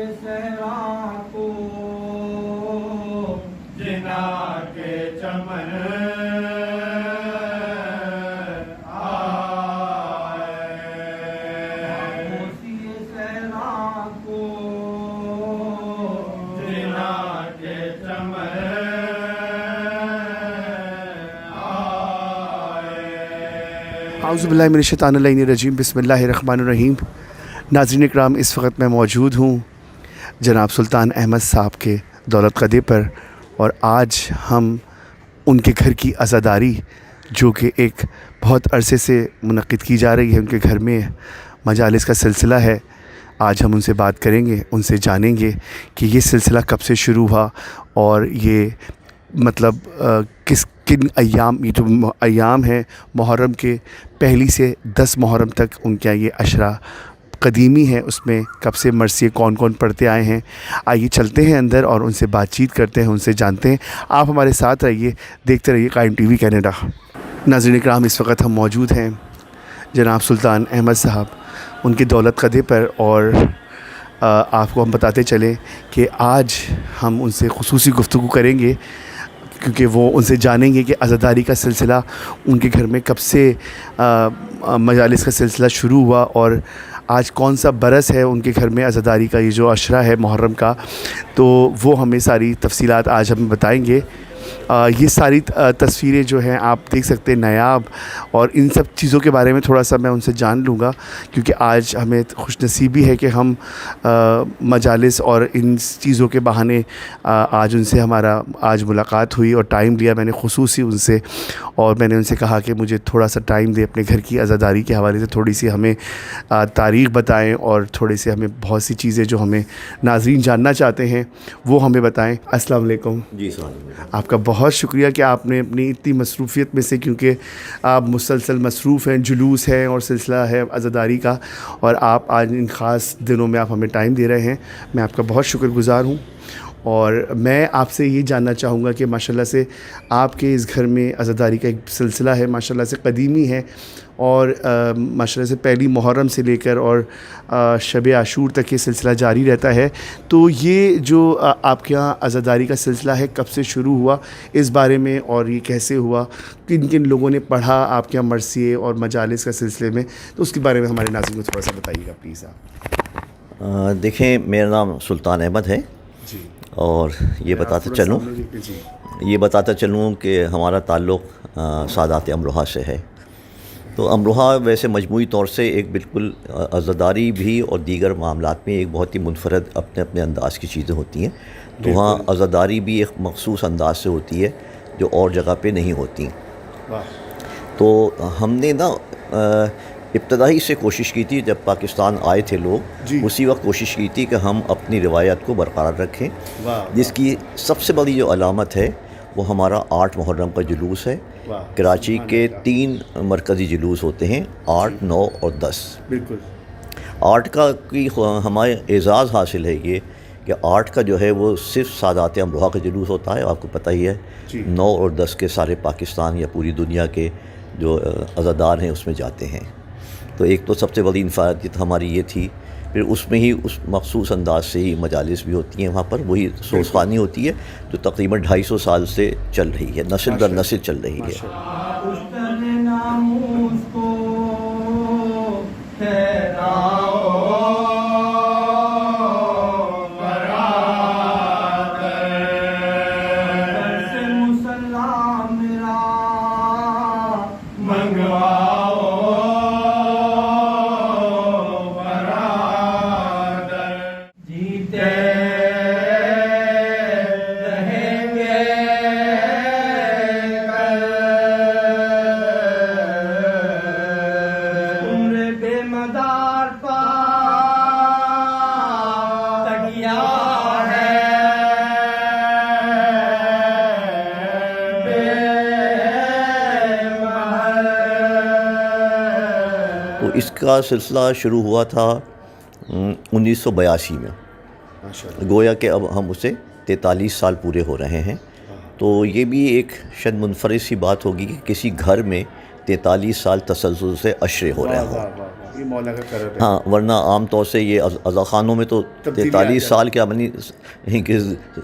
صحرا کو جنا کے چمن اعوذ باللہ من الشیطان الرجیم، بسم اللہ الرحمن الرحیم۔ ناظرین اکرام، اس وقت میں موجود ہوں جناب سلطان احمد صاحب کے دولت قدے پر، اور آج ہم ان کے گھر کی عزاداری جو کہ ایک بہت عرصے سے منعقد کی جا رہی ہے، ان کے گھر میں مجالس کا سلسلہ ہے، آج ہم ان سے بات کریں گے، ان سے جانیں گے کہ یہ سلسلہ کب سے شروع ہوا اور یہ مطلب کن ایام، یہ جو ایام ہیں محرم کے پہلی سے 10 محرم تک ان کا یہ عشرہ قدیمی ہے، اس میں کب سے مرثیے کون کون پڑھتے آئے ہیں۔ آئیے چلتے ہیں اندر اور ان سے بات چیت کرتے ہیں، ان سے جانتے ہیں۔ آپ ہمارے ساتھ رہیے، دیکھتے رہیے قائم ٹی وی کینیڈا۔ ناظرین اکرام، اس وقت ہم موجود ہیں جناب سلطان احمد صاحب ان کے دولت قدے پر، اور آپ کو ہم بتاتے چلیں کہ آج ہم ان سے خصوصی گفتگو کریں گے، کیونکہ وہ ان سے جانیں گے کہ عزاداری کا سلسلہ ان کے گھر میں کب سے مجالس کا سلسلہ شروع ہوا، اور آج کون سا برس ہے ان کے گھر میں عزاداری کا، یہ جو عشرہ ہے محرم کا، تو وہ ہمیں ساری تفصیلات آج ہمیں بتائیں گے۔ یہ ساری تصویریں جو ہیں آپ دیکھ سکتے ہیں نایاب، اور ان سب چیزوں کے بارے میں تھوڑا سا میں ان سے جان لوں گا، کیونکہ آج ہمیں خوش نصیبی ہے کہ ہم مجالس اور ان چیزوں کے بہانے آج ان سے ہمارا آج ملاقات ہوئی، اور ٹائم لیا میں نے خصوصی ان سے، اور میں نے ان سے کہا کہ مجھے تھوڑا سا ٹائم دے، اپنے گھر کی عزاداری کے حوالے سے تھوڑی سی ہمیں تاریخ بتائیں، اور تھوڑے سے ہمیں بہت سی چیزیں جو ہمیں ناظرین جاننا چاہتے ہیں وہ ہمیں بتائیں۔ السلام علیکم۔ جی السلام علیکم۔ آپ کا بہت شکریہ کہ آپ نے اپنی اتنی مصروفیت میں سے، کیونکہ آپ مسلسل مصروف ہیں، جلوس ہیں اور سلسلہ ہے عزاداری کا، اور آپ آج ان خاص دنوں میں آپ ہمیں ٹائم دے رہے ہیں، میں آپ کا بہت شکر گزار ہوں۔ اور میں آپ سے یہ جاننا چاہوں گا کہ ماشاءاللہ سے آپ کے اس گھر میں عزاداری کا ایک سلسلہ ہے، ماشاءاللہ سے قدیمی ہے، اور ماشاءاللہ سے پہلی محرم سے لے کر اور شب عاشور تک یہ سلسلہ جاری رہتا ہے، تو یہ جو آپ کے یہاں عزاداری کا سلسلہ ہے کب سے شروع ہوا اس بارے میں، اور یہ کیسے ہوا، کن کن لوگوں نے پڑھا آپ کے یہاں مرثیے اور مجالس کا سلسلے میں، تو اس کے بارے میں ہمارے ناظرین کو تھوڑا سا بتائیے گا پلیز آپ۔ دیکھیں، میرا نام سلطان احمد ہے، جی، اور یہ بتاتا چلوں کہ ہمارا تعلق سادات امروہہ سے ہے۔ تو امروہہ ویسے مجموعی طور سے ایک بالکل عزاداری بھی اور دیگر معاملات میں ایک بہت ہی منفرد اپنے اپنے انداز کی چیزیں ہوتی ہیں، تو وہاں عزاداری بھی ایک مخصوص انداز سے ہوتی ہے جو اور جگہ پہ نہیں ہوتی۔ تو ہم نے ابتدائی سے کوشش کی تھی، جب پاکستان آئے تھے لوگ، اسی وقت کوشش کی تھی کہ ہم اپنی روایت کو برقرار رکھیں، جس کی سب سے بڑی جو علامت ہے وہ ہمارا 8 محرم کا جلوس ہے۔ کراچی کے 3 مرکزی جلوس ہوتے ہیں، 8، 9 اور 10۔ بالکل 8 کا کی ہمارے اعزاز حاصل ہے یہ کہ 8 کا جو ہے وہ صرف سادات امروہہ کا جلوس ہوتا ہے، آپ کو پتہ ہی ہے۔ 9 اور 10 کے سارے پاکستان یا پوری دنیا کے جو عزادار ہیں اس میں جاتے ہیں۔ تو ایک تو سب سے بڑی انفرادیت ہماری یہ تھی، پھر اس میں ہی اس مخصوص انداز سے ہی مجالس بھی ہوتی ہیں وہاں پر، وہی سوزخوانی ہوتی ہے جو تقریباً 250 سال سے چل رہی ہے، نسل در نسل چل رہی ہے۔ تو اس کا سلسلہ شروع ہوا تھا 1982 میں، گویا کہ اب ہم اسے 43 سال پورے ہو رہے ہیں۔ تو یہ بھی ایک شاید منفرد سی بات ہوگی کہ کسی گھر میں 43 سال تسلسل سے عشرے ہو رہے ہوں۔ یہ مولا کا کرم ہے. ہاں ورنہ عام طور سے یہ عزا خانوں میں تو 43 سال کیا بنی کہ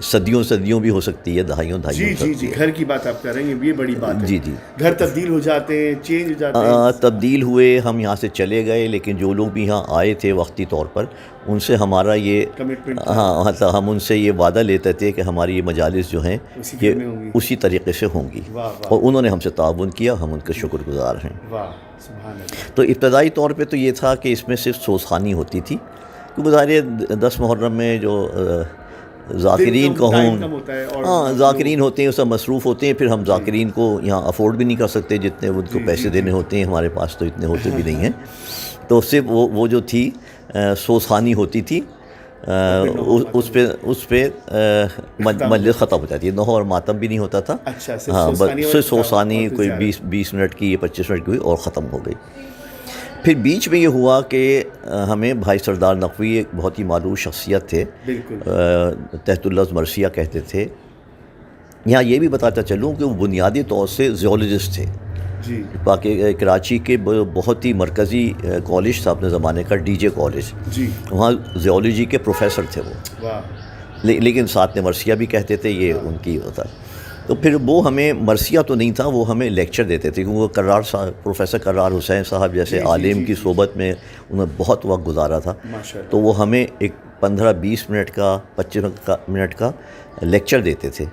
صدیوں بھی ہو سکتی ہے، دہائیوں جی گھر کی بات آپ کر رہے ہیں، یہ بڑی بات ہے. جی گھر تبدیل ہو جاتے ہیں، چینج ہو جاتے ہیں. تبدیل ہوئے، ہم یہاں سے چلے گئے، لیکن جو لوگ بھی یہاں آئے تھے وقتی طور پر ان سے ہمارا یہ کمٹمنٹ، ہاں مطلب ہم ان سے یہ وعدہ لیتے تھے کہ ہماری یہ مجالس جو ہیں یہ اسی طریقے سے ہوں گی، اور انہوں نے ہم سے تعاون کیا، ہم ان کے شکر گزار ہیں. واہ سبحان اللہ. تو ابتدائی طور پہ تو یہ تھا کہ اس میں صرف سوزخانی ہوتی تھی، کیونکہ ظاہر 10 محرم میں جو ذاکرین کو ہاں ذاکرین ہوتے ہیں، سب مصروف ہوتے ہیں، پھر ہم ذاکرین کو یہاں افورڈ بھی نہیں کر سکتے جتنے ان کو پیسے دینے ہوتے ہیں، ہمارے پاس تو اتنے ہوتے بھی نہیں ہیں. تو صرف وہ جو تھی سوزخانی ہوتی تھی، اس پہ مجلس ختم ہو جاتی ہے، نوحہ اور ماتم بھی نہیں ہوتا تھا. ہاں بس سوزخانی کوئی 20 منٹ کی یا 25 منٹ کی ہوئی اور ختم ہو گئی. پھر بیچ میں یہ ہوا کہ ہمیں بھائی سردار نقوی ایک بہت ہی معروف شخصیت تھے، تحت اللفظ مرثیہ کہتے تھے. یہاں یہ بھی بتاتا چلوں کہ وہ بنیادی طور سے زیولوجسٹ تھے. باقی کراچی کے بہت ہی مرکزی کالج تھا اپنے زمانے کا، ڈی جے کالج، وہاں زیولوجی کے پروفیسر تھے وہ، لیکن ساتھ میں مرثیہ بھی کہتے تھے، یہ ان کی ہوتا. تو پھر وہ ہمیں مرثیہ تو نہیں تھا، وہ ہمیں لیکچر دیتے تھے، کیونکہ وہ پروفیسر کرار حسین صاحب جیسے عالم کی صحبت میں انہوں نے بہت وقت گزارا تھا. تو وہ ہمیں ایک 15-20 منٹ کا 25 منٹ کا لیکچر دیتے تھے،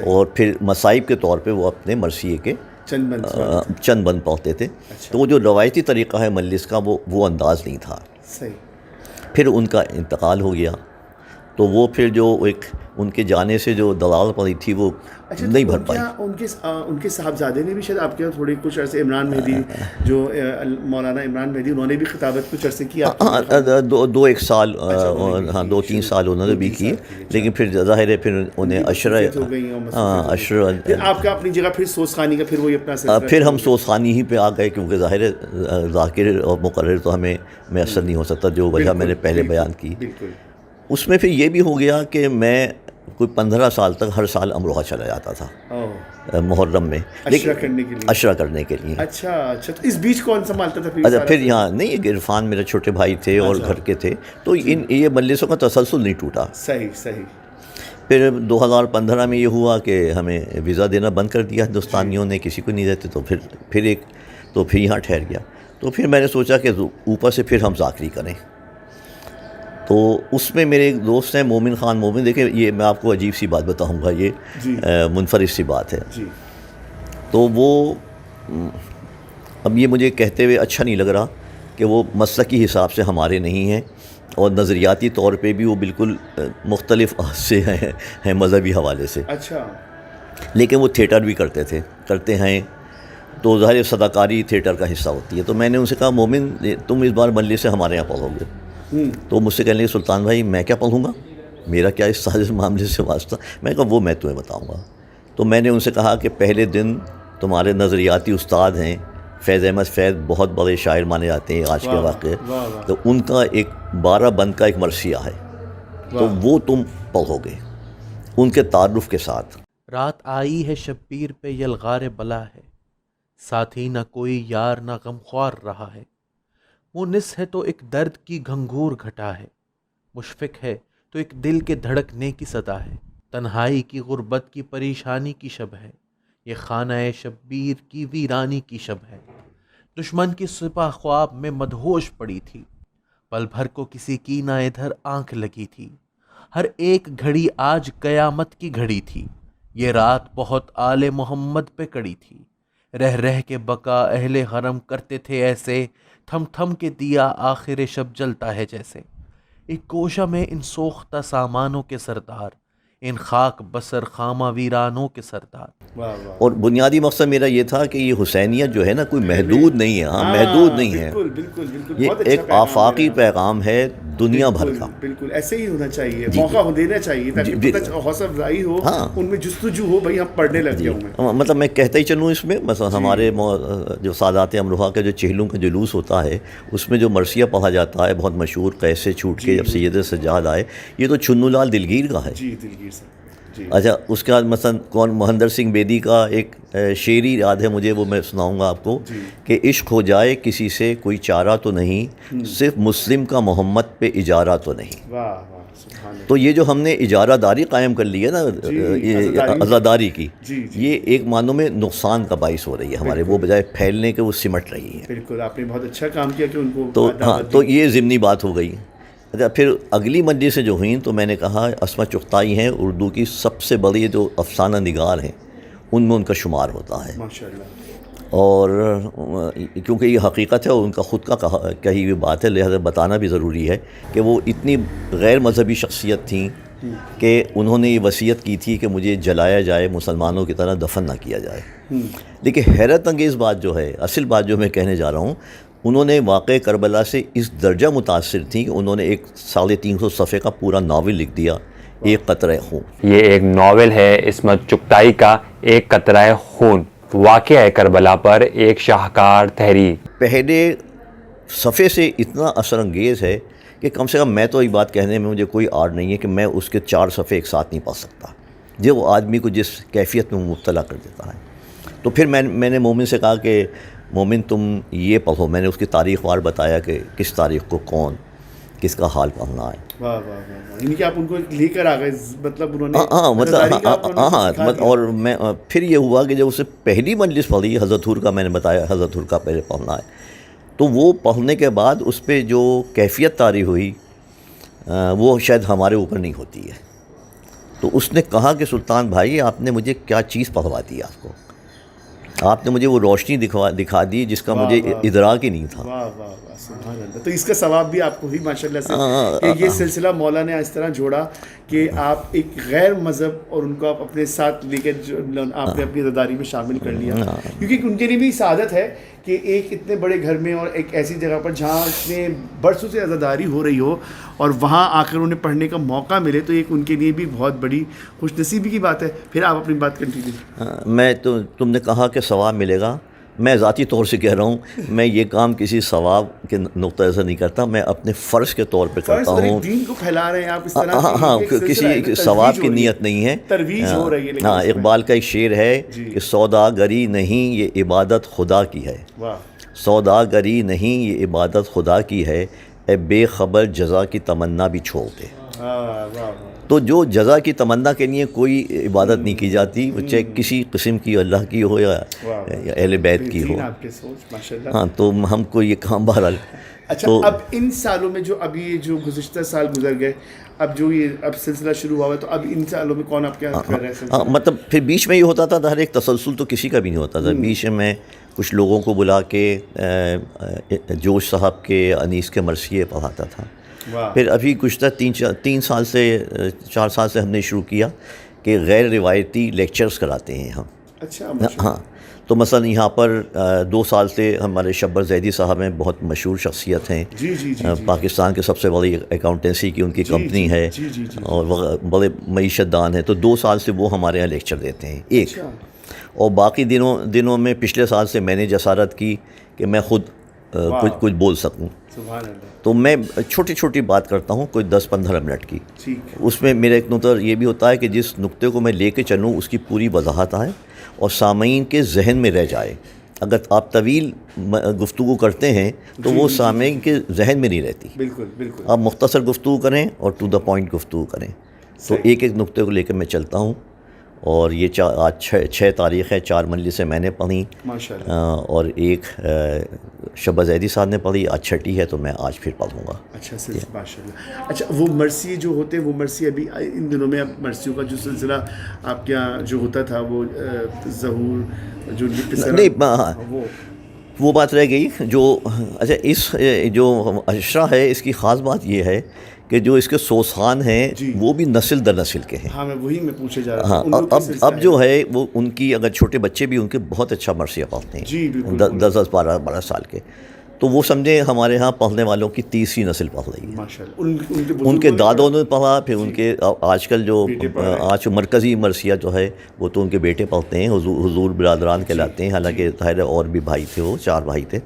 اور پھر مصائب کے طور پہ وہ اپنے مرثیے کے چند بند پڑھتے تھے. تو وہ جو روایتی طریقہ ہے مجلس کا وہ انداز نہیں تھا. پھر ان کا انتقال ہو گیا، تو وہ پھر جو ایک ان کے جانے سے جو دلال پڑی تھی وہ نہیں بھر پائی. ان کے صاحبزادے نے بھی شاید آپ کے تھوڑے کچھ عرصے، عمران مہدی، جو مولانا عمران مہدی، انہوں نے بھی خطابت کچھ عرصے کی. ہاں 2-1 سال، ہاں 2-3 سال انہوں نے بھی کی، لیکن پھر ظاہر ہے پھر انہیں عشرہ آپ کا اپنی جگہ پھر سوزخانی کا پھر وہی اپنا پھر ہم سوزخانی ہی پہ آ گئے، کیونکہ ظاہر ہے ذاکر اور مقرر تو ہمیں میسر نہیں ہو سکتا، جو وجہ میں نے پہلے بیان کی. اس میں پھر یہ بھی ہو گیا کہ میں کوئی 15 سال تک ہر سال امروہہ چلا جاتا تھا محرم میں، عشرہ کرنے کے لیے. اچھا تو اس بیچ کون سنبھالتا تھا؟ اچھا پھر یہاں نہیں، عرفان میرے چھوٹے بھائی تھے اور گھر کے تھے، تو یہ مجلسوں کا تسلسل نہیں ٹوٹا. صحیح. پھر 2015 میں یہ ہوا کہ ہمیں ویزا دینا بند کر دیا ہندوستانیوں نے، کسی کو نہیں دیتے، تو پھر یہاں ٹھہر گیا. تو پھر میں نے سوچا کہ اوپر سے پھر ہم ذاکری کریں. تو اس میں میرے ایک دوست ہیں مومن خان مومن، دیکھیں یہ میں آپ کو عجیب سی بات بتاؤں گا، یہ منفرد سی بات ہے. تو وہ اب یہ مجھے کہتے ہوئے اچھا نہیں لگ رہا کہ وہ مسلکی حساب سے ہمارے نہیں ہیں، اور نظریاتی طور پہ بھی وہ بالکل مختلف سے ہیں مذہبی حوالے سے. اچھا. لیکن وہ تھیٹر بھی کرتے ہیں، تو ظاہر صداکاری تھیٹر کا حصہ ہوتی ہے. تو میں نے ان سے کہا مومن تم اس بار مجلس سے ہمارے یہاں پڑھو گے؟ تو مجھ سے کہنے لگے سلطان بھائی میں کیا پڑھوں گا، میرا کیا اس سارے معاملے سے واسطہ. میں نے کہا وہ میں تمہیں بتاؤں گا. تو میں نے ان سے کہا کہ پہلے دن تمہارے نظریاتی استاد ہیں فیض احمد فیض، بہت بڑے شاعر مانے جاتے ہیں آج کے واقعے، تو ان کا ایک 12 بند کا ایک مرثیہ ہے، تو وہ تم پڑھو گے ان کے تعارف کے ساتھ. رات آئی ہے شبیر پہ یلغار بلا ہے، ساتھی نہ کوئی یار نہ غمخوار رہا ہے. مونس ہے تو ایک درد کی گھنگور گھٹا ہے، مشفق ہے تو ایک دل کے دھڑکنے کی صدا ہے. تنہائی کی غربت کی پریشانی کی شب ہے، یہ خانہ شبیر کی ویرانی کی شب ہے. دشمن کی سپاہ خواب میں مدہوش پڑی تھی، پل بھر کو کسی کی نہ ادھر آنکھ لگی تھی. ہر ایک گھڑی آج قیامت کی گھڑی تھی، یہ رات بہت آل محمد پہ کڑی تھی. رہ کے بقا اہل حرم کرتے تھے ایسے، تھم تھم کے دیا آخر شب جلتا ہے جیسے. ایک گوشہ میں ان سوختہ سامانوں کے سردار، ان خاک بسر خامہ ویرانوں کے سردار. اور بنیادی مقصد میرا یہ تھا کہ یہ حسینیت جو ہے نا کوئی محدود نہیں ہے، محدود نہیں ہے، یہ ایک آفاقی پیغام ہے دنیا بھر کا. بالکل ایسے ہی ہونا چاہیے، موقع دینا چاہیے تاکہ حوصلہ افزائی ہو، ان میں جستجو ہو، بھائی ہم پڑھنے لگ گئے ہوں. مطلب میں کہتا ہی چلوں اس میں مثلا ہمارے جو سادات امروہہ کا جو چہلوں کا جلوس ہوتا ہے، اس میں جو مرثیہ پڑھا جاتا ہے بہت مشہور، کیسے چھوٹ کے جب سید سجاد آئے، یہ تو چنو لال دلگیر کا ہے. اچھا اس کے بعد مثلا کون مہندر سنگھ بیدی کا ایک شعری یاد ہے مجھے، وہ میں سناؤں گا آپ کو کہ عشق ہو جائے کسی سے کوئی چارہ تو نہیں، صرف مسلم کا محمد پہ اجارہ تو نہیں۔ تو یہ جو ہم نے اجارہ داری قائم کر لی ہے نا، یہ عزاداری کی، یہ ایک معنوں میں نقصان کا باعث ہو رہی ہے ہمارے، وہ بجائے پھیلنے کے وہ سمٹ رہی ہے۔ بالکل، آپ نے بہت اچھا کام کیا کہ ان کو تو ہاں، تو یہ ضمنی بات ہو گئی۔ اچھا پھر اگلی مجلسیں جو ہوئیں تو میں نے کہا اسما چغتائی ہیں اردو کی سب سے بڑی جو افسانہ نگار ہیں ان میں ان کا شمار ہوتا ہے، ماشاءاللہ۔ اور کیونکہ یہ حقیقت ہے اور ان کا خود کا کہی ہوئی بات ہے، لہذا بتانا بھی ضروری ہے کہ وہ اتنی غیر مذہبی شخصیت تھیں کہ انہوں نے یہ وصیت کی تھی کہ مجھے جلایا جائے، مسلمانوں کی طرح دفن نہ کیا جائے۔ لیکن حیرت انگیز بات جو ہے، اصل بات جو میں کہنے جا رہا ہوں، انہوں نے واقعہ کربلا سے اس درجہ متاثر تھیں کہ انہوں نے ایک 350 صفحے کا پورا ناول لکھ دیا، ایک قطرہ خون۔ یہ ایک ناول ہے عصمت چغتائی کا، ایک قطرہ خون، واقعہ کربلا پر ایک شاہکار تحریر۔ پہلے صفحے سے اتنا اثر انگیز ہے کہ کم سے کم میں تو ایک بات کہنے میں مجھے کوئی آڑ نہیں ہے کہ میں اس کے 4 صفحے ایک ساتھ نہیں پڑھ سکتا، جو وہ آدمی کو جس کیفیت میں مبتلا کر دیتا ہے۔ تو پھر میں نے مومن سے کہا کہ مومن تم یہ پڑھو، میں نے اس کی تاریخ وار بتایا کہ کس تاریخ کو کون کس کا حال پڑھنا ہے۔ واہ واہ واہ، یعنی کہ آپ ان کو لے کر آ گئے، مطلب انہوں نے اور میں پھر یہ ہوا کہ جب اسے پہلی مجلس پڑھی حضرت حور کا، میں نے بتایا حضرت حور کا پہلے پڑھنا ہے، تو وہ پڑھنے کے بعد اس پہ جو کیفیت طاری ہوئی وہ شاید ہمارے اوپر نہیں ہوتی ہے۔ تو اس نے کہا کہ سلطان بھائی آپ نے مجھے کیا چیز پڑھوا دی، آپ نے مجھے وہ روشنی دکھا دی جس کا مجھے ادراک ہی نہیں تھا۔ واہ واہ واہ، سبحان اللہ۔ تو اس کا ثواب بھی آپ کو ہی ماشاءاللہ سے کہ یہ سلسلہ مولا نے اس طرح جوڑا کہ آپ ایک غیر مذہب اور ان کو آپ اپنے ساتھ لے کے آپ نے اپنی عزاداری میں شامل کر لیا، کیونکہ ان کے لیے بھی سعادت ہے کہ ایک اتنے بڑے گھر میں اور ایک ایسی جگہ پر جہاں اتنے برسوں سے عزاداری ہو رہی ہو اور وہاں آ کر انہیں پڑھنے کا موقع ملے، تو ایک ان کے لیے بھی بہت بڑی خوش نصیبی کی بات ہے۔ پھر آپ اپنی بات کنٹینیو۔ میں تو تم نے کہا کہ ثواب ملے گا، میں ذاتی طور سے کہہ رہا ہوں میں یہ کام کسی ثواب کے نقطہ نظر نہیں کرتا، میں اپنے فرض کے طور پہ کرتا ہوں۔ دین کو پھیلا رہے ہیں آپ اس طرح، ہاں کسی ثواب کی نیت نہیں ہے، ترویج ہو رہی ہے۔ ہاں اقبال کا ایک شعر ہے کہ سوداگری نہیں یہ عبادت خدا کی ہے، سوداگری نہیں یہ عبادت خدا کی ہے، اے بے خبر جزا کی تمنا بھی چھوڑ دے۔ تو جو جزا کی تمنا کے لیے کوئی عبادت نہیں کی جاتی، وہ چاہے کسی قسم کی اللہ کی ہو یا اہل بیت کی ہو۔ ہاں تو ہم کو یہ کام بہرحال۔ اچھا اب ان سالوں میں جو ابھی جو گزشتہ سال گزر گئے، اب جو یہ اب سلسلہ شروع ہوا ہے، تو اب ان سالوں میں کون آپ کیا کر رہے ہیں؟ مطلب پھر بیچ میں یہ ہوتا تھا، ہر ایک تسلسل تو کسی کا بھی نہیں ہوتا تھا۔ بیچ میں کچھ لوگوں کو بلا کے جوش صاحب کے انیس کے مرثیے پڑھاتا تھا۔ پھر ابھی گزشتہ 3 سال سے 4 سال سے ہم نے شروع کیا کہ غیر روایتی لیکچرز کراتے ہیں ہم۔ اچھا ہاں، تو مثلا یہاں پر 2 سال سے ہمارے شبر زیدی صاحب ہیں، بہت مشہور شخصیت ہیں، پاکستان کے سب سے بڑی اکاؤنٹنسی کی ان کی کمپنی ہے اور بڑے معیشت دان ہیں، تو 2 سال سے وہ ہمارے یہاں لیکچر دیتے ہیں ایک۔ اور باقی دنوں میں پچھلے سال سے میں نے جسارت کی کہ میں خود کچھ بول سکوں، تو میں چھوٹی چھوٹی بات کرتا ہوں، کوئی 10-15 منٹ کی۔ اس میں میرا ایک نقطہ یہ بھی ہوتا ہے کہ جس نقطے کو میں لے کے چلوں اس کی پوری وضاحت آئے اور سامعین کے ذہن میں رہ جائے۔ اگر آپ طویل گفتگو کرتے ہیں تو وہ سامعین کے ذہن میں نہیں رہتی۔ بالکل آپ مختصر گفتگو کریں اور ٹو دا پوائنٹ گفتگو کریں۔ تو ایک نقطے کو لے کے میں چلتا ہوں، اور یہ آج 6 تاریخ ہے، 4 مجلسیں میں نے پڑھی اور ایک شبہ زیدی صاحب نے پڑھی، آج 6ٹھی ہے تو میں آج پھر پڑھوں گا۔ اچھا ماشاءاللہ۔ اچھا وہ مرثی جو ہوتے ہیں، وہ مرثی ابھی ان دنوں میں اب مرثیوں کا جو سلسلہ آپ کے یہاں جو ہوتا تھا، وہ ظہور جو نہیں، وہ بات رہ گئی جو اچھا اس جو عشرہ ہے اس کی خاص بات یہ ہے کہ جو اس کے سوسخان ہیں وہ بھی نسل در نسل کے ہیں۔ ہاں میں وہی پوچھے جا رہا ہوں۔ ہاں اب جو ہے وہ ان کی اگر چھوٹے بچے بھی ان کے بہت اچھا مرثیہ پڑھتے ہیں، 10-12 سال کے، تو وہ سمجھے ہمارے ہاں پڑھنے والوں کی 30ویں نسل پڑھ رہی ہے۔ ان کے دادوں نے پڑھا، پھر ان کے آج کل جو مرکزی مرثیہ جو ہے وہ تو ان کے بیٹے پڑھتے ہیں، حضور برادران کہلاتے ہیں، حالانکہ ظاہر اور بھی بھائی تھے، وہ 4 بھائی تھے،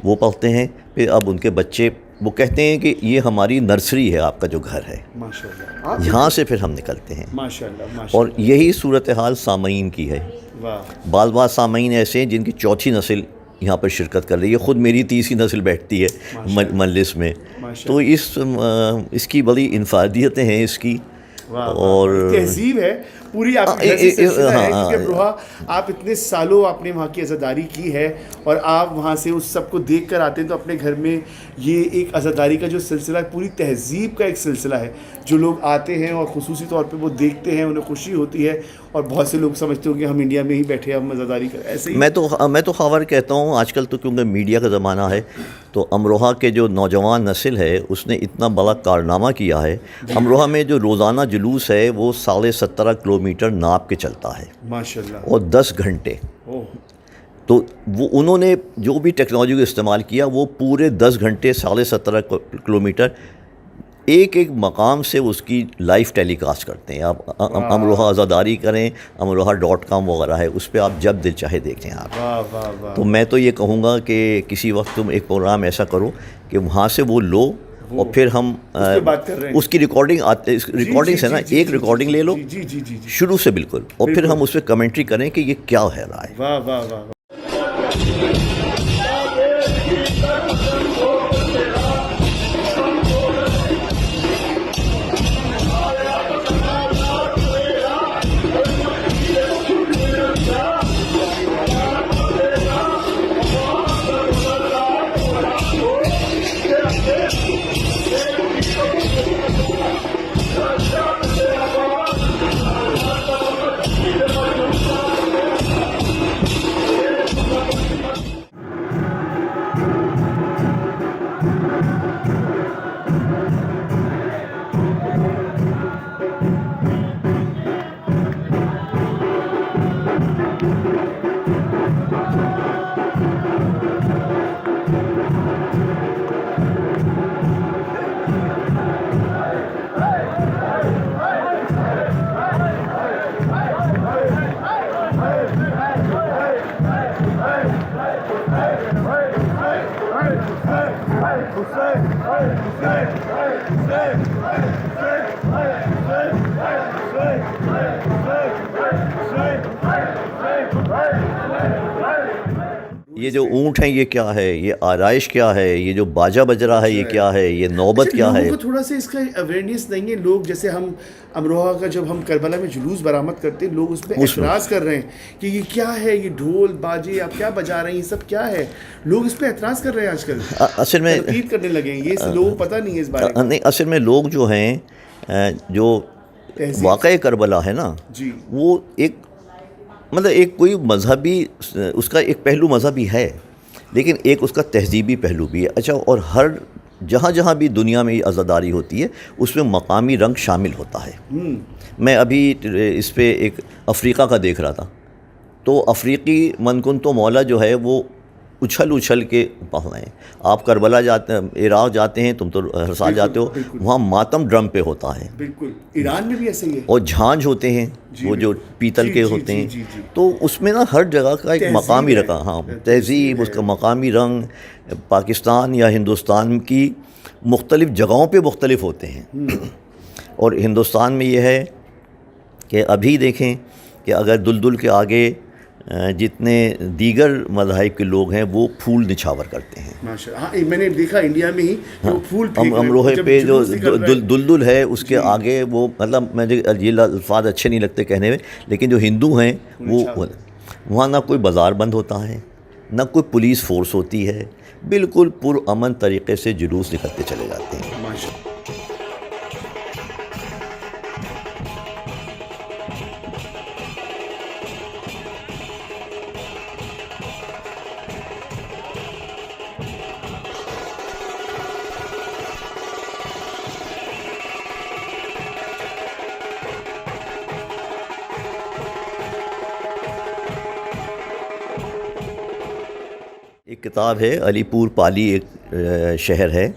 وہ پڑھتے ہیں۔ پھر اب ان کے بچے وہ کہتے ہیں کہ یہ ہماری نرسری ہے آپ کا جو گھر ہے, ماشاء اللہ, یہاں سے پھر ہم نکلتے ہیں. ماشاء اللہ, اور یہی صورتحال سامعین کی ہے. واہ, بعض سامعین ایسے ہیں جن کی چوتھی نسل یہاں پر شرکت کر رہی ہے, خود میری تیسری نسل بیٹھتی ہے مجلس میں. تو اس کی بڑی انفرادیتیں ہیں اس کی, اور تہذیب ہے پوری آپ کی سلسلہ ہے, کیونکہ امروہہ آپ اتنے سالوں آپ نے وہاں کی عزاداری کی ہے, اور آپ وہاں سے اس سب کو دیکھ کر آتے ہیں, تو اپنے گھر میں یہ ایک عزاداری کا جو سلسلہ ہے پوری تہذیب کا ایک سلسلہ ہے, جو لوگ آتے ہیں اور خصوصی طور پہ وہ دیکھتے ہیں, انہیں خوشی ہوتی ہے, اور بہت سے لوگ سمجھتے ہوں کہ ہم انڈیا میں ہی بیٹھے ہم عزاداری کر. ایسے ہی میں تو خاور کہتا ہوں, آج کل تو کیونکہ میڈیا کا زمانہ ہے, تو امروہہ کے جو نوجوان نسل ہے اس نے اتنا بڑا کارنامہ کیا ہے. امروہہ میں جو روزانہ جلوس ہے وہ 17.5 کلومیٹر ناپ کے چلتا ہے, ماشاء اللہ, اور 10 گھنٹے. تو وہ انہوں نے جو بھی ٹیکنالوجی کو استعمال کیا, وہ پورے 10 گھنٹے 17.5 کلومیٹر ایک مقام سے اس کی لائیو ٹیلی کاسٹ کرتے ہیں. آپ امروہہ عزاداری کریں, امروہہ.com وغیرہ ہے, اس پہ آپ جب دل چاہے دیکھیں آپ. تو میں تو یہ کہوں گا کہ کسی وقت تم ایک پروگرام ایسا کرو کہ وہاں سے وہ لو, اور پھر ہم اس کی ریکارڈنگ سے نا ایک ریکارڈنگ لے لو شروع سے بالکل, اور پھر ہم اس پہ کمنٹری کریں کہ یہ کیا ہے رہا ہے. واہ واہ واہ. یہ جو اونٹ ہیں یہ کیا ہے, یہ آرائش کیا ہے, یہ جو باجا بج رہا ہے یہ کیا ہے, یہ نوبت کیا ہے. لوگوں کو تھوڑا سا اس کا اویئرنیس نہیں ہے. لوگ جیسے ہم امروہہ کا جب ہم کربلا میں جلوس برآمد کرتے ہیں, لوگ اس پہ اعتراض کر رہے ہیں کہ یہ کیا ہے, یہ ڈھول باجے آپ کیا بجا رہے ہیں, یہ سب کیا ہے. لوگ اس پہ اعتراض کر رہے ہیں آج کل, اصل میں تنقید کرنے لگے ہیں. یہ لوگوں کو پتہ نہیں ہے اس بارے میں. نہیں, اصل میں لوگ جو ہیں جو واقعہ کربلا ہے نا, وہ ایک مطلب ایک کوئی مذہبی اس کا ایک پہلو مذہبی ہے, لیکن ایک اس کا تہذیبی پہلو بھی ہے. اچھا, اور ہر جہاں بھی دنیا میں یہ عزاداری ہوتی ہے اس میں مقامی رنگ شامل ہوتا ہے. میں ابھی اس پہ ایک افریقہ کا دیکھ رہا تھا, تو افریقی منکن تو مولا جو ہے وہ اچھل کے پڑھ رہے ہیں. آپ کربلا جاتے ہیں, عراق جاتے ہیں, تم تو ہر سال جاتے ہو, وہاں ماتم ڈرم پہ ہوتا ہے. بالکل, ایران میں بھی ایسے ہی ہے. اور جھانج ہوتے ہیں وہ جو پیتل کے ہوتے ہیں. تو اس میں نا ہر جگہ کا ایک مقامی رکھا, ہاں تہذیب, اس کا مقامی رنگ. پاکستان یا ہندوستان کی مختلف جگہوں پہ مختلف ہوتے ہیں. اور ہندوستان میں یہ ہے کہ ابھی دیکھیں کہ اگر دلدل کے آگے جتنے دیگر مذاہب کے لوگ ہیں وہ پھول نچھاور کرتے ہیں. ہاں, میں نے دیکھا انڈیا میں ہی وہ پھول امروہے پہ جو دلدل ہے اس کے آگے وہ, مطلب مجھے یہ الفاظ اچھے نہیں لگتے کہنے میں, لیکن جو ہندو ہیں وہ وہاں نہ کوئی بازار بند ہوتا ہے, نہ کوئی پولیس فورس ہوتی ہے, بالکل پرامن طریقے سے جلوس نکلتے چلے جاتے ہیں. ایک کتاب ہے, علی پور پالی ایک شہر ہے,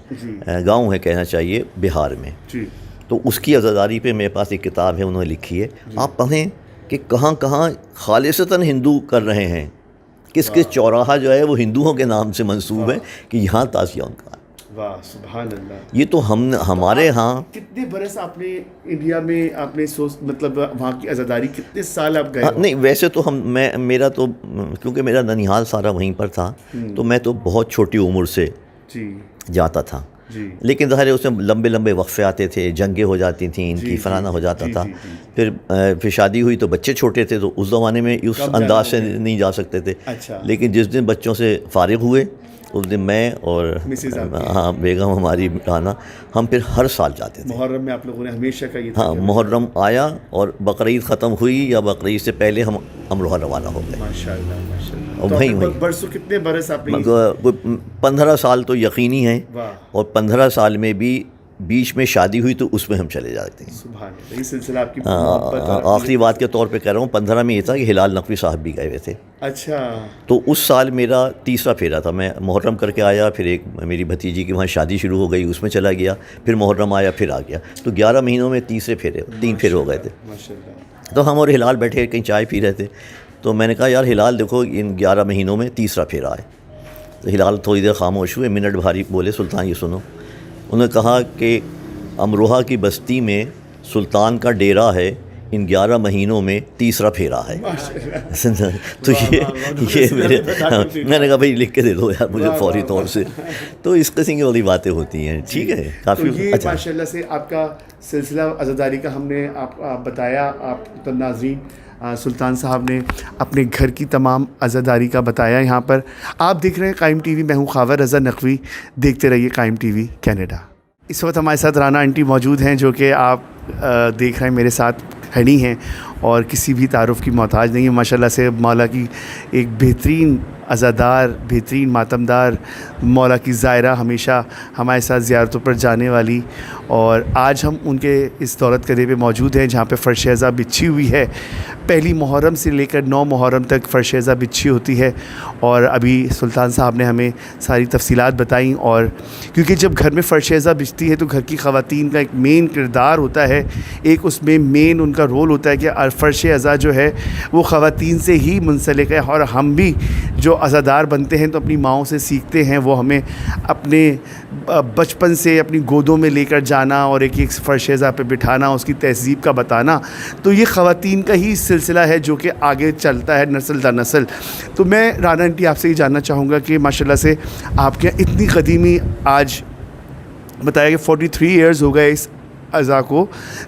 گاؤں ہے کہنا چاہیے, بہار میں. تو اس کی عزاداری پہ میرے پاس ایک کتاب ہے, انہوں نے لکھی ہے. آپ پڑھیں کہ کہاں کہاں خالصتاً ہندو کر رہے ہیں, کس چوراہا جو ہے وہ ہندوؤں کے نام سے منسوب ہے کہ یہاں تازیہ ان کا. واہ سبحان اللہ. یہ تو ہمارے ہاں کتنے برس آپ نے انڈیا میں آپ نے مطلب وہاں کی عزاداری کتنے سال آپ گئے؟ نہیں ویسے تو میرا تو کیونکہ میرا ننیحال سارا وہیں پر تھا تو میں تو بہت چھوٹی عمر سے جی جاتا تھا. جی لیکن ظاہر ہے اس میں لمبے لمبے وقفے آتے تھے, جنگیں ہو جاتی تھیں ان کی, فلانا ہو جاتا تھا. پھر شادی ہوئی تو بچے چھوٹے تھے تو اس زمانے میں اس انداز سے نہیں جا سکتے تھے. لیکن جس دن بچوں سے فارغ ہوئے اس دن میں اور ہاں بیگم ہماری رانا ہم پھر ہر سال جاتے تھے. محرم میں آپ لوگوں نے ہمیشہ کا یہ ہاں محرم آیا اور بقرعید ختم ہوئی یا بقرعید سے پہلے ہم امروہہ روانہ ہو گئے. ماشاء اللہ ماشاء اللہ. اور وہیں برسوں کتنے برس آپ نے؟ 15 سال تو یقینی ہیں, اور 15 سال میں بھی بیچ میں شادی ہوئی تو اس میں ہم چلے جاتے ہیں. سبحان اللہ. یہ سلسلہ آپ کی آخری بات کے طور پہ کہہ رہا ہوں, 15 میں یہ تھا کہ ہلال نقوی صاحب بھی گئے ہوئے تھے. اچھا. تو اس سال میرا تیسرا پھیرا تھا. میں محرم کر کے آیا, پھر ایک میری بھتیجی کی وہاں شادی شروع ہو گئی, اس میں چلا گیا, پھر محرم آیا, پھر آ گیا. تو 11 مہینوں میں 3 پھیرے ہو گئے تھے. ماشاء اللہ. تو ہم اور ہلال بیٹھے کہیں چائے پی رہے تھے, تو میں نے کہا یار ہلال دیکھو ان 11 مہینوں میں تیسرا پھیرا ہے. تو ہلال تھوڑی دیر خاموش ہوئے, منٹ بھاری بولے سلطان یہ سنو. انہوں نے کہا کہ امروہہ کی بستی میں سلطان کا ڈیرا ہے, ان 11 مہینوں میں تیسرا پھیرا ہے. تو یہ میں نے کہا بھائی لکھ کے دے دو یار مجھے فوری طور سے. تو اس قسم کی والی باتیں ہوتی ہیں. ٹھیک ہے کافی اچھا. ماشاء اللہ سے آپ کا سلسلہ عزاداری کا ہم نے آپ بتایا. آپ ناظرین سلطان صاحب نے اپنے گھر کی تمام عزاداری کا بتایا. یہاں پر آپ دیکھ رہے ہیں قائم ٹی وی. میں ہوں خاور رضا نقوی. دیکھتے رہیے قائم ٹی وی کینیڈا. اس وقت ہمارے ساتھ رانا آنٹی موجود ہیں جو کہ آپ دیکھ رہے ہیں میرے ساتھ کھڑی ہیں اور کسی بھی تعارف کی محتاج نہیں ہے. ماشاءاللہ سے مولا کی ایک بہترین عزادار, بہترین ماتمدار, مولا کی زائرہ, ہمیشہ ہمارے ساتھ زیارتوں پر جانے والی. اور آج ہم ان کے اس دولت قدے پہ موجود ہیں جہاں پہ فرش عزا بچھی ہوئی ہے. پہلی محرم سے لے کر 9 محرم تک فرش عزا بچھی ہوتی ہے. اور ابھی سلطان صاحب نے ہمیں ساری تفصیلات بتائیں. اور کیونکہ جب گھر میں فرش عزا بچتی ہے تو گھر کی خواتین کا ایک مین کردار ہوتا ہے, ایک اس میں مین ان کا رول ہوتا ہے کہ فرش عزا جو ہے وہ خواتین سے ہی منسلک ہے. اور ہم بھی جو عزادار بنتے ہیں تو اپنی ماؤں سے سیکھتے ہیں, وہ ہمیں اپنے بچپن سے اپنی گودوں میں لے کر جانا اور ایک فرش عزا پہ بٹھانا, اس کی تہذیب کا بتانا. تو یہ خواتین کا ہی سلسلہ ہے جو کہ آگے چلتا ہے نسل در نسل. تو میں رانا آنٹی آپ سے یہ جاننا چاہوں گا کہ ماشاءاللہ سے آپ کے اتنی قدیمی, آج بتایا کہ 43 ایئرز ہو گئے اس عزا کو,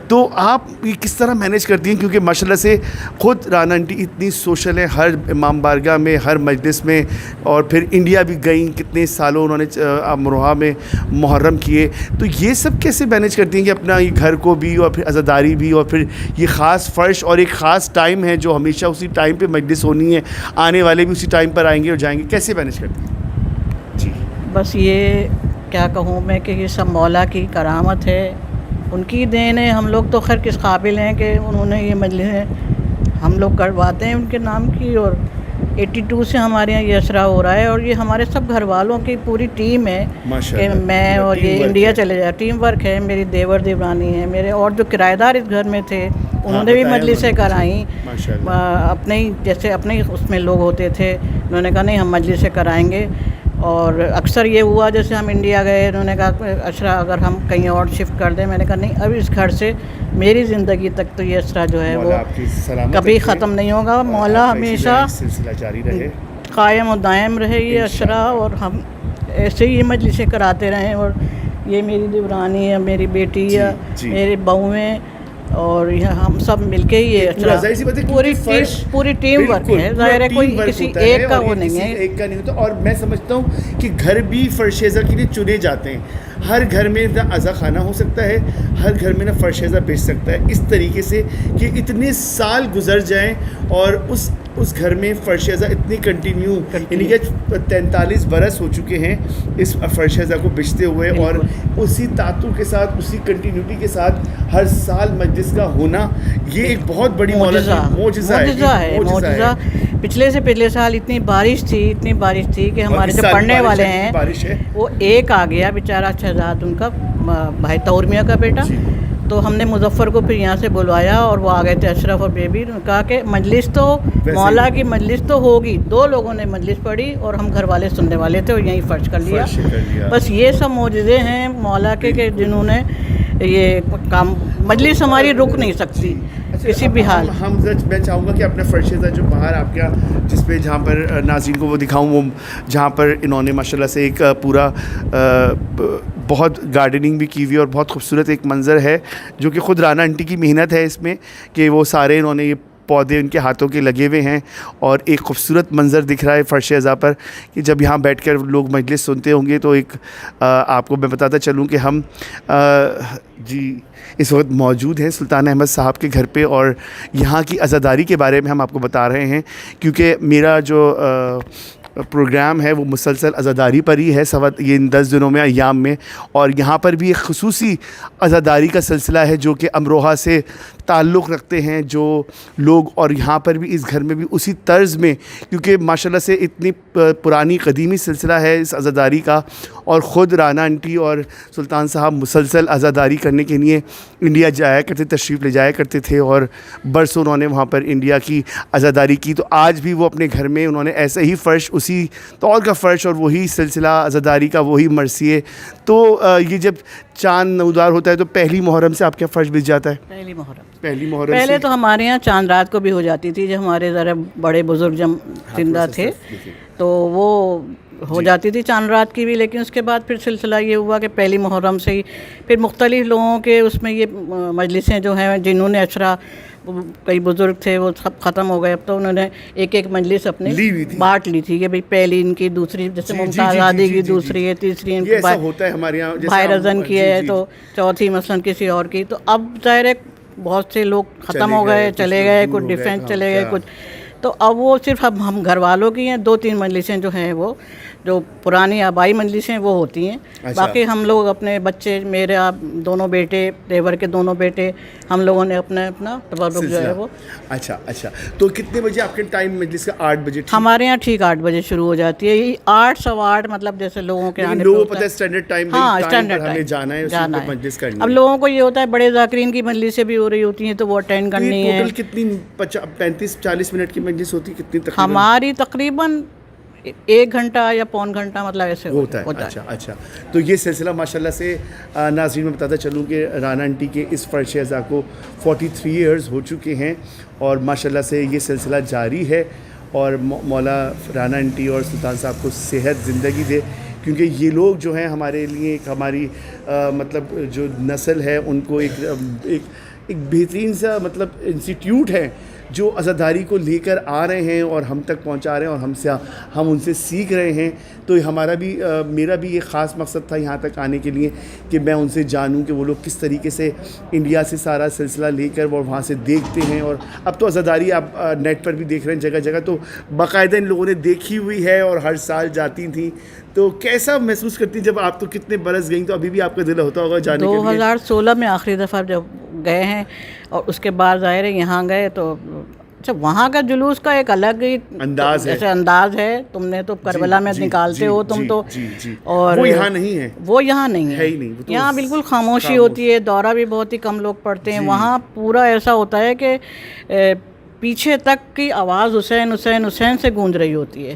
تو آپ یہ کس طرح مینیج کرتی ہیں؟ کیونکہ ماشاءاللہ سے خود رانا آنٹی اتنی سوشل ہے, ہر امام بارگاہ میں, ہر مجلس میں, اور پھر انڈیا بھی گئیں, کتنے سالوں انہوں نے امروہہ میں محرم کیے. تو یہ سب کیسے مینیج کرتی ہیں کہ اپنا یہ گھر کو بھی اور پھر عزاداری بھی اور پھر یہ خاص فرش اور ایک خاص ٹائم ہے جو ہمیشہ اسی ٹائم پہ مجلس ہونی ہے, آنے والے بھی اسی ٹائم پر آئیں گے اور جائیں گے, کیسے مینیج کرتی ہیں؟ جی بس یہ کیا کہوں میں کہ یہ سب مولا کی کرامت ہے, ان کی دین ہے. ہم لوگ تو خیر کس قابل ہیں کہ انہوں نے یہ مجلس ہم لوگ کرواتے ہیں ان کے نام کی, اور 82 سے ہمارے یہاں یہ اسرا ہو رہا ہے. اور یہ ہمارے سب گھر والوں کی پوری ٹیم ہے کہ میں اور یہ انڈیا چلے جائے. ٹیم ورک ہے. میری دیور دیورانی ہے میرے, اور جو کرایہ دار اس گھر میں تھے انہوں نے بھی مجلسیں کرائیں. اپنے ہی جیسے اپنے ہی اس میں لوگ ہوتے تھے, انہوں نے کہا نہیں ہم مجلسیں کرائیں گے. اور اکثر یہ ہوا جیسے ہم انڈیا گئے, انہوں نے کہا اسرا اگر ہم کہیں اور شفٹ کر دیں. میں نے کہا نہیں, اب اس گھر سے میری زندگی تک تو یہ اسرا جو ہے وہ کبھی ختم نہیں ہوگا. مولا ہمیشہ قائم و دائم رہے یہ اسرا, اور ہم ایسے ہی یہ مجلسیں کراتے رہیں. اور یہ میری دیورانی ہے, میری بیٹی ہے, میرے بہویں, اور ہم سب مل کے ہی پوری ٹیم ورک ہے. ظاہر ہے کوئی کسی ایک کا وہ نہیں ہے, ایک کا نہیں ہوتا. اور میں سمجھتا ہوں کہ گھر بھی فرش عزا کے لیے چنے جاتے ہیں. ہر گھر میں نہ عزا خانہ ہو سکتا ہے, ہر گھر میں نہ فرش عزا بیچ سکتا ہے, اس طریقے سے کہ اتنے سال گزر جائیں اور اس گھر میں فرش عزا اتنی کنٹینیو, یعنی کہ 43 برس ہو چکے ہیں اس فرش عزا کو بیچتے ہوئے, اور اسی تعطر کے ساتھ, اسی کنٹینیوٹی کے ساتھ ہر سال مجلس کا ہونا, یہ ایک بہت بڑی معجزہ ہے. پچھلے سال اتنی بارش تھی کہ ہمارے جو پڑھنے والے ہیں وہ ایک آ گیا بیچارہ شہزاد, ان کا بھائی طور میاں کا بیٹا, تو ہم نے مظفر کو پھر یہاں سے بلوایا اور وہ آ گئے تھے اشرف اور بیبی. انہوں نے کہا کہ مجلس تو مولا کی مجلس تو ہوگی. 2 لوگوں نے مجلس پڑھی اور ہم گھر والے سننے والے تھے اور یہیں فرش کر لیا. بس یہ سب معجزے ہیں مولا کے کہ جنہوں نے یہ کام. مجلس ہماری رک نہیں سکتی کسی بھی حال. میں چاہوں گا کہ اپنے فرش جو باہر آپ کا جس پہ جہاں پر ناظرین کو وہ دکھاؤں, وہ جہاں پر انہوں نے ماشاء اللہ سے ایک پورا بہت گارڈننگ بھی کی ہوئی اور بہت خوبصورت ایک منظر ہے جو کہ خود رانا آنٹی کی محنت ہے اس میں کہ وہ سارے انہوں نے یہ پودے ان کے ہاتھوں کے لگے ہوئے ہیں اور ایک خوبصورت منظر دکھ رہا ہے فرش اعضاء پر کہ جب یہاں بیٹھ کر لوگ مجلس سنتے ہوں گے تو ایک آپ کو میں بتاتا چلوں کہ ہم جی اس وقت موجود ہیں سلطان احمد صاحب کے گھر پہ اور یہاں کی عزاداری کے بارے میں ہم آپ کو بتا رہے ہیں کیونکہ میرا جو پروگرام ہے وہ مسلسل عزاداری پر ہی ہے یہ ان 10 دنوں میں ایام میں, اور یہاں پر بھی ایک خصوصی عزاداری کا سلسلہ ہے جو کہ امروہہ سے تعلق رکھتے ہیں جو لوگ, اور یہاں پر بھی اس گھر میں بھی اسی طرز میں کیونکہ ماشاءاللہ سے اتنی پرانی قدیمی سلسلہ ہے اس عزاداری کا, اور خود رانا آنٹی اور سلطان صاحب مسلسل عزاداری کرنے کے لیے انڈیا جایا کرتے, تشریف لے جایا کرتے تھے اور برسوں انہوں نے وہاں پر انڈیا کی عزاداری کی. تو آج بھی وہ اپنے گھر میں انہوں نے ایسے ہی فرش, اسی طور کا فرش اور وہی سلسلہ عزاداری کا وہی مرثیے. تو یہ جب چاند نمودار ہوتا ہے تو پہلی محرم سے آپ کا فرش بچ جاتا ہے؟ پہلی محرم پہلے تو ہمارے یہاں چاند رات کو بھی ہو جاتی تھی. جب ہمارے ذرا بڑے بزرگ جب زندہ تھے تو وہ ہو جاتی تھی چاند رات کی بھی, لیکن اس کے بعد پھر سلسلہ یہ ہوا کہ پہلی محرم سے ہی پھر مختلف لوگوں کے اس میں یہ مجلسیں جو ہیں جنہوں نے اشرا کئی بزرگ تھے وہ سب ختم ہو گئے. اب تو انہوں نے ایک مجلس اپنے بانٹ لی تھی کہ بھئی پہلی ان کی, دوسری جیسے ممتاز آدی کی دوسری ہے, تیسری ان کی بھائی رضن کی ہے, تو چوتھی مثلاً کسی اور کی. تو اب ظاہر ہے بہت سے لوگ ختم ہو گئے, چلے گئے, کچھ ڈیفینس چلے گئے, کچھ تو اب وہ صرف اب ہم گھر والوں کی ہیں. 2-3 مجلسیں جو ہیں وہ جو پرانی آبائی مجلسیں وہ ہوتی ہیں. باقی ہم لوگ اپنے بچے, میرے دونوں بیٹے, دیور کے دونوں بیٹے, ہم لوگوں نے اپنا تبرک جو ہے وہ. اچھا تو کتنے بجے آپ کے ٹائم مجلس کا؟ 8 بجے ہمارے یہاں ٹھیک 8 بجے شروع ہو جاتی ہے. یہ 8 سوا 8 مطلب جیسے لوگوں کے آنے لوگوں کو پتہ ہے اسٹینڈرڈ ٹائم, ہاں اسٹینڈرڈ ہمیں جانا ہے اسی پر مجلس کرنی ہے. اب لوگوں کو یہ ہوتا ہے بڑے ذاکرین کی مجلسیں بھی ہو رہی ہوتی ہیں تو وہ اٹینڈ کرنی ہے. ٹوٹل کتنی 35-40 منٹ کی مجلس ہوتی ہے کتنی تقریباً؟ ہماری تقریباً 1 گھنٹہ یا پون گھنٹہ مطلب ایسے ہوتا ہے. اچھا تو یہ سلسلہ ماشاءاللہ سے ناظرین میں بتاتا چلوں کہ رانا آنٹی کے اس فرش اعضاء کو 43 ایئرز ہو چکے ہیں اور ماشاءاللہ سے یہ سلسلہ جاری ہے. اور مولا رانا آنٹی اور سلطان صاحب کو صحت زندگی دے کیونکہ یہ لوگ جو ہیں ہمارے لیے ایک ہماری مطلب جو نسل ہے ان کو ایک بہترین سا مطلب انسٹیٹیوٹ ہے جو عزاداری کو لے کر آ رہے ہیں اور ہم تک پہنچا رہے ہیں اور ہم ان سے سیکھ رہے ہیں. تو ہمارا بھی میرا بھی یہ خاص مقصد تھا یہاں تک آنے کے لیے کہ میں ان سے جانوں کہ وہ لوگ کس طریقے سے انڈیا سے سارا سلسلہ لے کر وہ وہاں سے دیکھتے ہیں. اور اب تو عزاداری آپ نیٹ پر بھی دیکھ رہے ہیں جگہ جگہ, تو باقاعدہ ان لوگوں نے دیکھی ہوئی ہے اور ہر سال جاتی تھیں. تو کیسا محسوس کرتی جب آپ تو کتنے برس گئیں تو ابھی بھی آپ کا دل ہوتا ہوگا جانے کے لیے؟ 2016 میں آخری دفعہ جب گئے ہیں اور اس کے بعد ظاہر ہے یہاں گئے تو اچھا وہاں کا جلوس کا ایک الگ ہی انداز ہے. تم نے تو کربلا میں نکالتے ہو تم تو, اور وہ یہاں نہیں ہے, وہ یہاں نہیں ہے. یہاں بالکل خاموشی ہوتی ہے, دورہ بھی بہت ہی کم لوگ پڑھتے ہیں. وہاں پورا ایسا ہوتا ہے کہ پیچھے تک کی آواز حسین حسین حسین سے گونج رہی ہوتی ہے.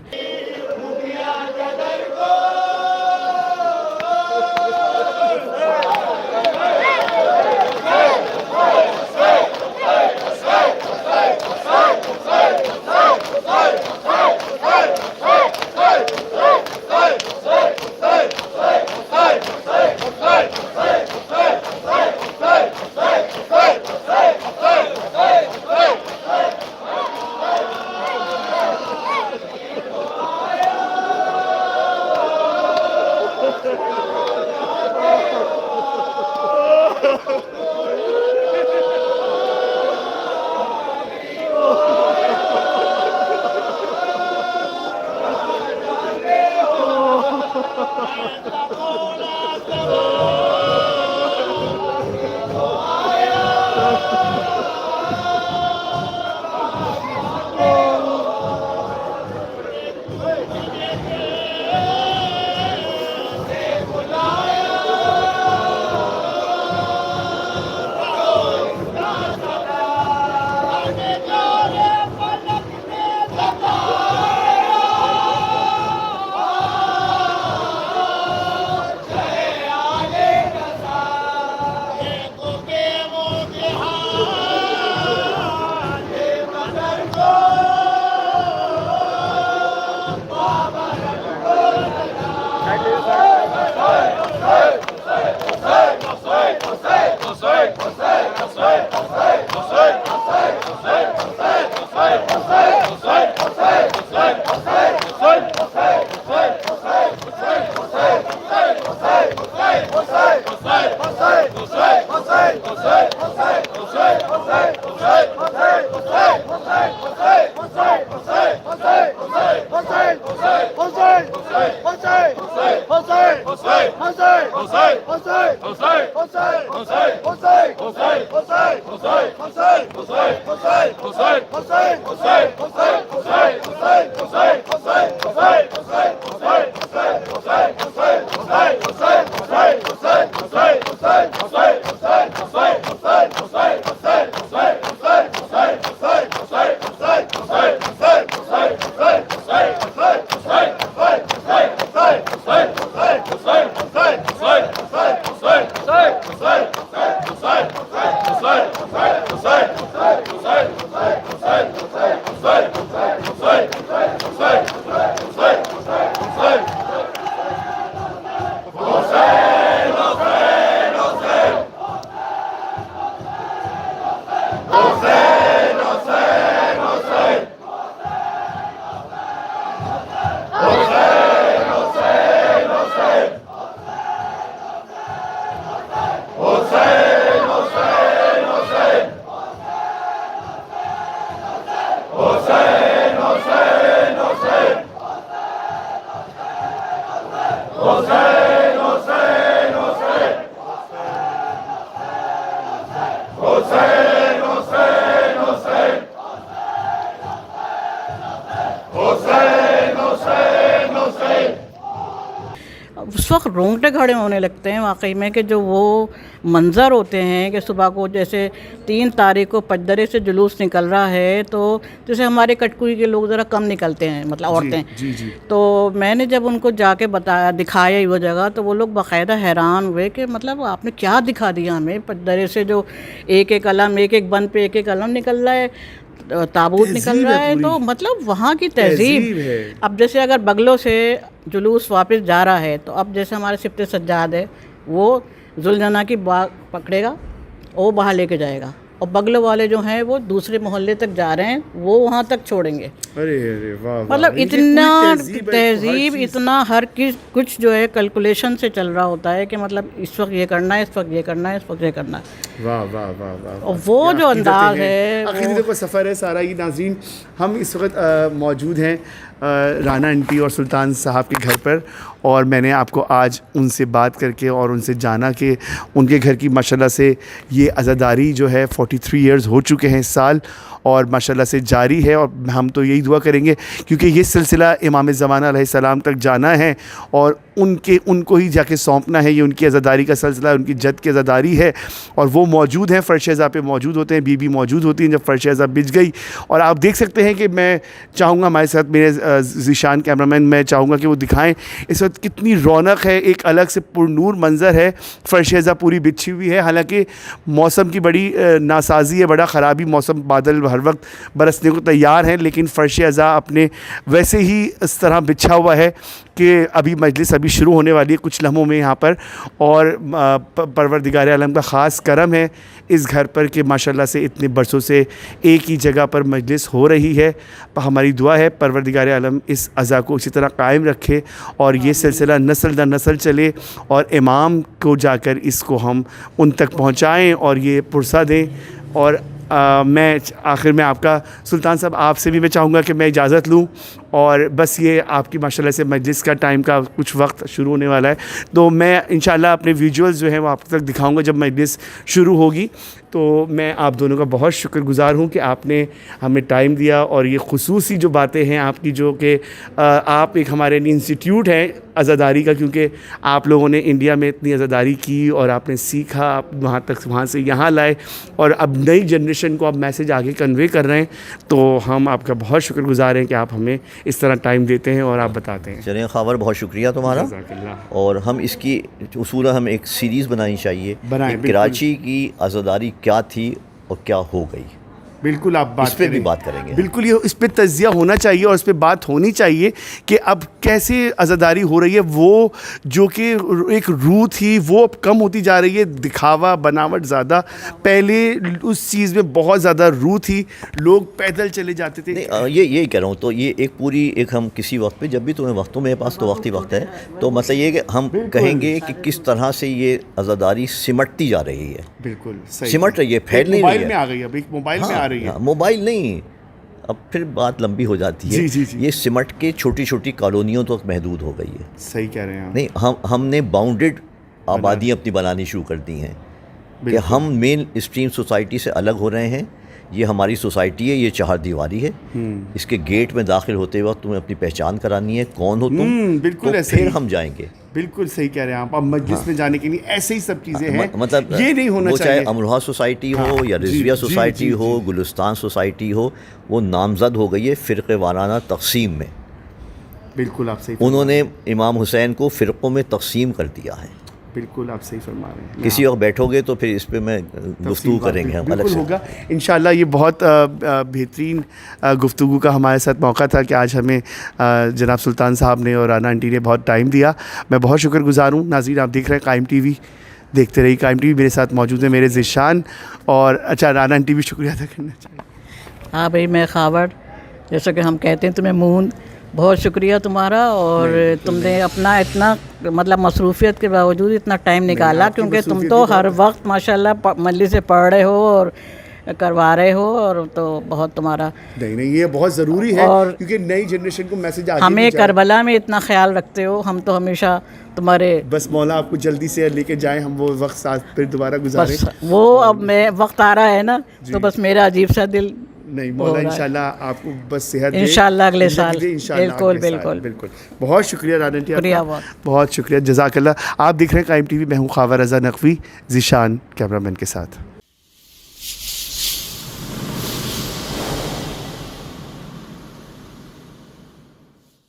اس وقت رونگٹے کھڑے ہونے لگتے ہیں واقعی میں کہ جو وہ منظر ہوتے ہیں کہ صبح کو جیسے 3 تاریخ کو پجدرے سے جلوس نکل رہا ہے، تو جیسے ہمارے کٹکوئی کے لوگ ذرا کم نکلتے ہیں، مطلب عورتیں، تو میں نے جب ان کو جا کے دکھایا وہ جگہ، تو وہ لوگ باقاعدہ حیران ہوئے کہ مطلب آپ نے کیا دکھا دیا ہمیں، پجدرے سے جو ایک علم، ایک بند پہ ایک علم نکل رہا ہے، تابوت نکل رہا ہے، تو مطلب وہاں کی تہذیب ہے۔ اب جیسے اگر بغلوں سے جلوس واپس جا رہا ہے، تو اب جیسے ہمارے سبت سجاد ہے، وہ ذوالجناح کی باغ پکڑے گا، وہ باہر لے کے جائے گا، اور بغلوں والے جو ہیں وہ دوسرے محلے تک جا رہے ہیں، وہ وہاں تک چھوڑیں گے۔ مطلب اتنا تہذیب، اتنا ہر کچھ جو ہے کیلکولیشن سے چل رہا ہوتا ہے کہ مطلب اس وقت یہ کرنا ہے، اس وقت یہ کرنا ہے، اس وقت یہ کرنا ہے۔ واہ واہ واہ واہ، اور وہ جو انداز ہے، عقیدت کا سفر ہے سارا یہ۔ ناظرین، ہم اس وقت موجود ہیں رانا انٹی اور سلطان صاحب کے گھر پر، اور میں نے آپ کو آج ان سے بات کر کے اور ان سے جانا کہ ان کے گھر کی ماشاءاللہ سے یہ عزاداری جو ہے 43 ایئرز ہو چکے ہیں اس سال، اور ماشاءاللہ سے جاری ہے، اور ہم تو یہی دعا کریں گے کیونکہ یہ سلسلہ امام زمانہ علیہ السلام تک جانا ہے، اور ان کو ہی جا کے سونپنا ہے۔ یہ ان کی عزاداری کا سلسلہ، ان کی جد کی عزاداری ہے، اور وہ موجود ہیں، فرش عزا پہ موجود ہوتے ہیں، بی بی موجود ہوتی ہیں جب فرش عزا بچ گئی۔ اور آپ دیکھ سکتے ہیں کہ میں چاہوں گا ہمارے ساتھ میرے ذیشان کیمرامین، میں چاہوں گا کہ وہ دکھائیں اس وقت کتنی رونق ہے، ایک الگ سے پرنور منظر ہے، فرش عزا پوری بچھی ہوئی ہے۔ حالانکہ موسم کی بڑی ناسازی ہے، بڑا خرابی موسم، بادل ہر وقت برسنے کو تیار ہیں، لیکن فرش عزا اپنے ویسے ہی اس طرح بچھا ہوا ہے کہ ابھی مجلس ابھی شروع ہونے والی ہے کچھ لمحوں میں یہاں پر، اور پروردگار عالم کا خاص کرم ہے اس گھر پر کہ ماشاءاللہ سے اتنے برسوں سے ایک ہی جگہ پر مجلس ہو رہی ہے۔ ہماری دعا ہے پروردگار عالم اس عزا کو اسی طرح قائم رکھے، اور یہ سلسلہ نسل در نسل چلے، اور امام کو جا کر اس کو ہم ان تک پہنچائیں اور یہ پرسہ دیں۔ اور میں آخر میں آپ کا سلطان صاحب، آپ سے بھی میں چاہوں گا کہ میں اجازت لوں، اور بس یہ آپ کی ماشاءاللہ سے مجلس کا ٹائم کا کچھ وقت شروع ہونے والا ہے، تو میں انشاءاللہ اپنے ویجولز جو ہیں وہ آپ تک دکھاؤں گا جب مجلس شروع ہوگی۔ تو میں آپ دونوں کا بہت شکر گزار ہوں کہ آپ نے ہمیں ٹائم دیا، اور یہ خصوصی جو باتیں ہیں آپ کی، جو کہ آپ ایک ہمارے لیے انسٹیٹیوٹ ہیں عزاداری کا، کیونکہ آپ لوگوں نے انڈیا میں اتنی عزاداری کی اور آپ نے سیکھا، آپ وہاں سے یہاں لائے، اور اب نئی جنریشن کو آپ میسیج آگے کنوے کر رہے ہیں، تو ہم آپ کا بہت شکر گزار ہیں کہ آپ ہمیں اس طرح ٹائم دیتے ہیں اور آپ بتاتے ہیں۔ چلیں خاور، بہت شکریہ تمہارا، جزاک اللہ۔ اور ہم اس کی اصول ہم ایک سیریز بنانی چاہیے بنائیں، کہ بالکل۔ کراچی کی عزاداری کیا تھی اور کیا ہو گئی، بالکل آپ بات اس پہ بھی کریں، بات کریں گے۔ بالکل یہ اس پہ تجزیہ ہونا چاہیے اور اس پہ بات ہونی چاہیے کہ اب کیسے عزاداری ہو رہی ہے، وہ جو کہ ایک روح تھی وہ اب کم ہوتی جا رہی ہے، دکھاوا بناوٹ زیادہ، پہلے اس چیز میں بہت زیادہ روح تھی، لوگ پیدل چلے جاتے تھے۔ نہیں، یہی کہہ رہا ہوں، تو یہ ایک پوری ایک ہم کسی وقت پہ، جب بھی تمہیں وقت ہو، میرے پاس تو وقت ہی وقت ہے، تو مطلب یہ کہ ہم کہیں گے کہ کس طرح سے یہ عزاداری سمٹتی جا رہی ہے، بالکل صحیح، سمٹ رہی ہے، پھیل نہیں رہی موبائل ہے۔ میں آ گئی، اب ایک موبائل میں آ رہی ہے، موبائل نہیں، اب پھر بات لمبی ہو جاتی ہے، یہ سمٹ کے چھوٹی چھوٹی کالونیوں تک محدود ہو گئی ہے۔ صحیح کہہ رہے ہیں آپ۔ نہیں، ہم نے باؤنڈیڈ آبادیاں اپنی بنانی شروع کر دی ہیں، کہ ہم مین اسٹریم سوسائٹی سے الگ ہو رہے ہیں. یہ ہماری سوسائٹی ہے, یہ چہار دیواری ہے. اس کے گیٹ میں داخل ہوتے وقت تمہیں اپنی پہچان کرانی ہے, کون ہو تم, بالکل تو ایسے پھر ہی. ہم جائیں گے. بالکل صحیح کہہ رہے ہیں آپ. اب مجلس میں جانے کے لیے ایسے ہی سب چیزیں ہیں, مطلب یہ نہیں ہونا وہ چاہیے. چاہے امروہہ سوسائٹی ہو یا رضویہ سوسائٹی ہو, گلستان سوسائٹی ہو, وہ نامزد ہو گئی ہے فرقے وارانہ تقسیم میں. بالکل آپ صحیح. انہوں نے امام حسین کو فرقوں میں تقسیم کر دیا ہے. بالکل آپ صحیح فرما رہے ہیں. کسی وقت بیٹھو گے تو پھر اس پہ میں گفتگو کریں گے ہم الگ بالکل سے. ہوگا انشاءاللہ. یہ بہت بہترین گفتگو کا ہمارے ساتھ موقع تھا کہ آج ہمیں جناب سلطان صاحب نے اور رانا آنٹی نے بہت ٹائم دیا. میں بہت شکر گزار ہوں. ناظرین آپ دیکھ رہے ہیں قائم ٹی وی, دیکھتے رہیے قائم ٹی وی. میرے ساتھ موجود ہیں میرے ذیشان, اور اچھا رانا آنٹی بھی شکریہ ادا کرنا چاہیے. ہاں بھائی, میں خاور, جیسا کہ ہم کہتے ہیں تمہیں مون, بہت شکریہ تمہارا. اور تم نے اپنا اتنا مطلب مصروفیت کے باوجود اتنا ٹائم نکالا, کیونکہ تم تو ہر وقت ماشاءاللہ مجلس سے پڑھ رہے ہو اور کروا رہے ہو, اور تو بہت تمہارا نہیں یہ بہت ضروری ہے, کیونکہ نئی جنریشن کو میسج آگے ہمیں کربلا میں اتنا خیال رکھتے ہو. ہم تو ہمیشہ تمہارے, بس مولا آپ کو جلدی سے لے کے جائیں, ہم وہ وقت ساتھ پھر دوبارہ گزاریں. بس وہ اب میں وقت آ رہا ہے نا, تو بس میرا عجیب سا دل. نہیں مولا انشاءاللہ آپ کو بس صحت دے, انشاءاللہ اگلے سال. بالکل بالکل بالکل. بہت شکریہ رانا آنٹی, شکریہ بہت شکریہ, جزاک اللہ. آپ دیکھ رہے ہیں قائم ٹی وی. میں ہوں خاور رضا نقوی, ذیشان کیمرہ مین کے ساتھ.